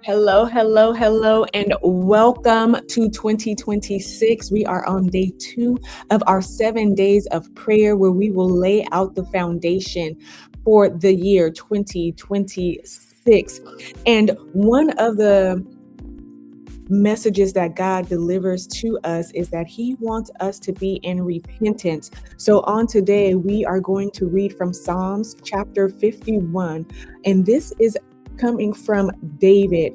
Hello, hello, hello, and welcome to 2026. We are on day 2 of our 7 days of prayer where we will lay out the foundation for the year 2026. And one of the messages that God delivers to us is that He wants us to be in repentance. So on today, we are going to read from Psalms chapter 51, and this is coming from David.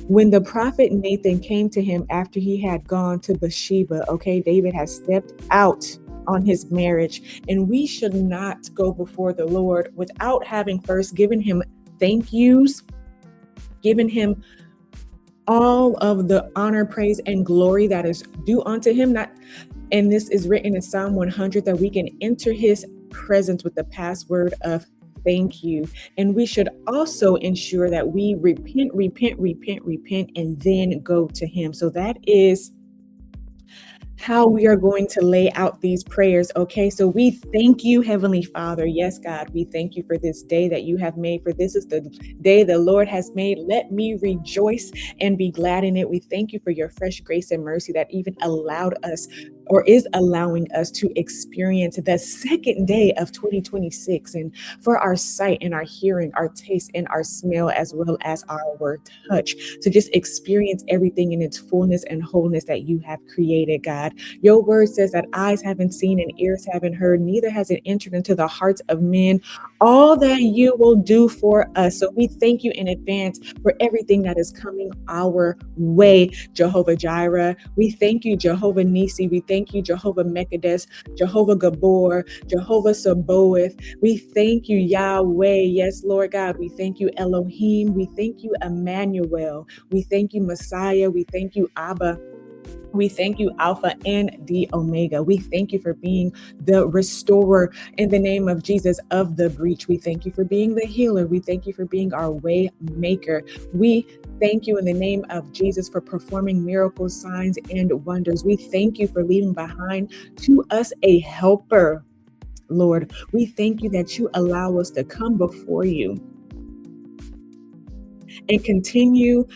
When the prophet Nathan came to him after he had gone to Bathsheba, okay, David has stepped out on his marriage, and we should not go before the Lord without having first given him thank yous, given him all of the honor, praise, and glory that is due unto him. And this is written in Psalm 100 that we can enter his presence with the password of thank you. And we should also ensure that we repent, and then go to him. So that is how we are going to lay out these prayers. Okay, so we thank you, Heavenly Father. Yes, God, we thank you for this day that you have made, for this is the day the Lord has made. Let me rejoice and be glad in it. We thank you for your fresh grace and mercy that even allowed us, or is allowing us, to experience the second day of 2026, and for our sight and our hearing, our taste and our smell, as well as our touch, to just experience everything in its fullness and wholeness that you have created, God. Your word says that eyes haven't seen and ears haven't heard, neither has it entered into the hearts of men, all that you will do for us. So we thank you in advance for everything that is coming our way, Jehovah Jireh. We thank you, Jehovah Nisi. We thank you, Jehovah Mekadesh, Jehovah Gabor, Jehovah Sabaoth. We thank you, Yahweh. Yes, Lord God. We thank you, Elohim. We thank you, Emmanuel. We thank you, Messiah. We thank you, Abba. We thank you, Alpha and the Omega. We thank you for being the restorer in the name of Jesus of the breach. We thank you for being the healer. We thank you for being our way maker. We thank you in the name of Jesus for performing miracles, signs, and wonders. We thank you for leaving behind to us a helper, Lord. We thank you that you allow us to come before you and continue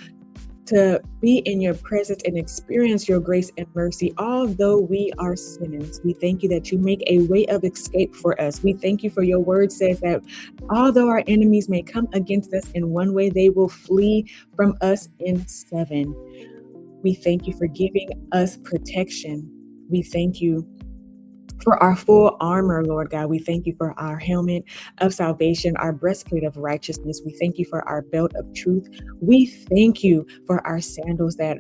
to be in your presence and experience your grace and mercy, although we are sinners. We thank you that you make a way of escape for us. We thank you for your word says that although our enemies may come against us in one way, they will flee from us in 7. We thank you for giving us protection. We thank you for our full armor, Lord God. We thank you for our helmet of salvation, our breastplate of righteousness. We thank you for our belt of truth. We thank you for our sandals that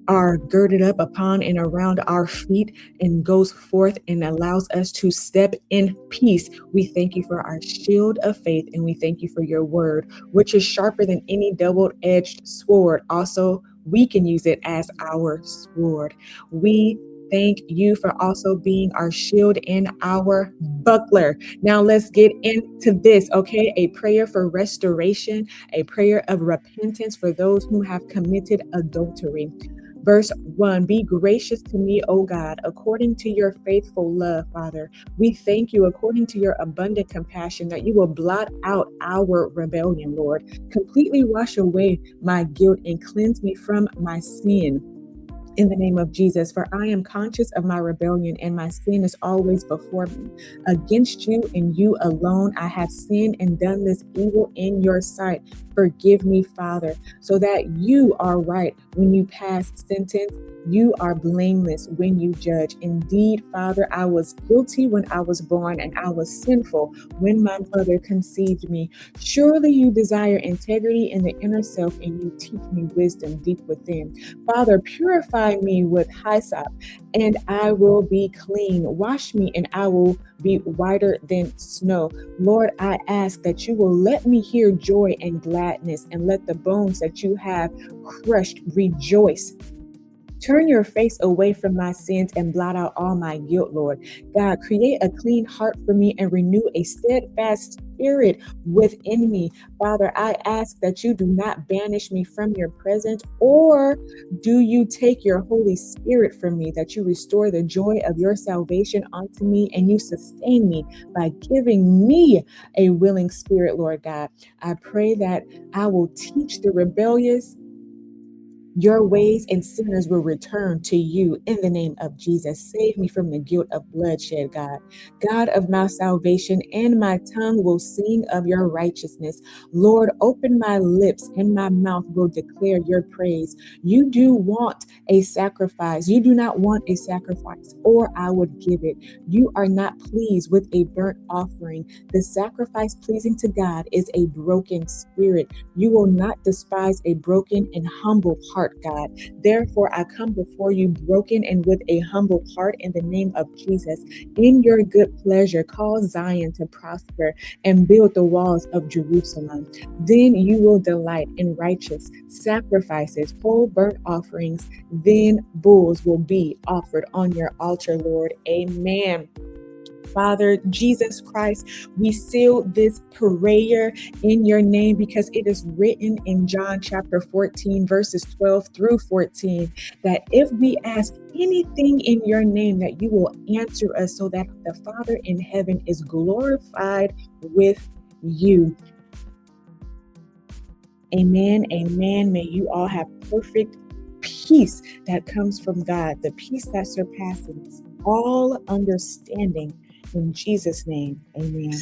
are girded up upon and around our feet and goes forth and allows us to step in peace. We thank you for our shield of faith, and we thank you for your word, which is sharper than any double-edged sword. Also, we can use it as our sword. We thank you for also being our shield and our buckler. Now let's get into this, okay? A prayer for restoration, a prayer of repentance for those who have committed adultery. Verse 1, be gracious to me, O God, according to your faithful love, Father. We thank you according to your abundant compassion that you will blot out our rebellion, Lord. Completely wash away my guilt and cleanse me from my sin. In the name of Jesus, for I am conscious of my rebellion and my sin is always before me. Against you and you alone, I have sinned and done this evil in your sight. Forgive me, Father, so that you are right when you pass sentence. You are blameless when you judge. Indeed, Father, I was guilty when I was born, and I was sinful when my mother conceived me. Surely you desire integrity in the inner self, and you teach me wisdom deep within. Father, purify me with hyssop, and I will be clean. Wash me, and I will be whiter than snow. Lord, I ask that you will let me hear joy and gladness, and let the bones that you have crushed rejoice. Turn your face away from my sins and blot out all my guilt, Lord. God, create a clean heart for me and renew a steadfast spirit within me. Father, I ask that you do not banish me from your presence, or do you take your Holy Spirit from me, that you restore the joy of your salvation unto me, and you sustain me by giving me a willing spirit, Lord God. I pray that I will teach the rebellious Your ways and sinners will return to you in the name of Jesus. Save me from the guilt of bloodshed, God. God of my salvation, and my tongue will sing of your righteousness. Lord, open my lips, and my mouth will declare your praise. You do want a sacrifice. You do not want a sacrifice, or I would give it. You are not pleased with a burnt offering. The sacrifice pleasing to God is a broken spirit. You will not despise a broken and humble heart, God. Therefore, I come before you broken and with a humble heart in the name of Jesus. In your good pleasure, cause Zion to prosper and build the walls of Jerusalem. Then you will delight in righteous sacrifices, whole burnt offerings. Then bulls will be offered on your altar, Lord. Amen. Father Jesus Christ, we seal this prayer in your name because it is written in John chapter 14, verses 12 through 14, that if we ask anything in your name, that you will answer us so that the Father in heaven is glorified with you. Amen. Amen. May you all have perfect peace that comes from God, the peace that surpasses all understanding. In Jesus' name, amen.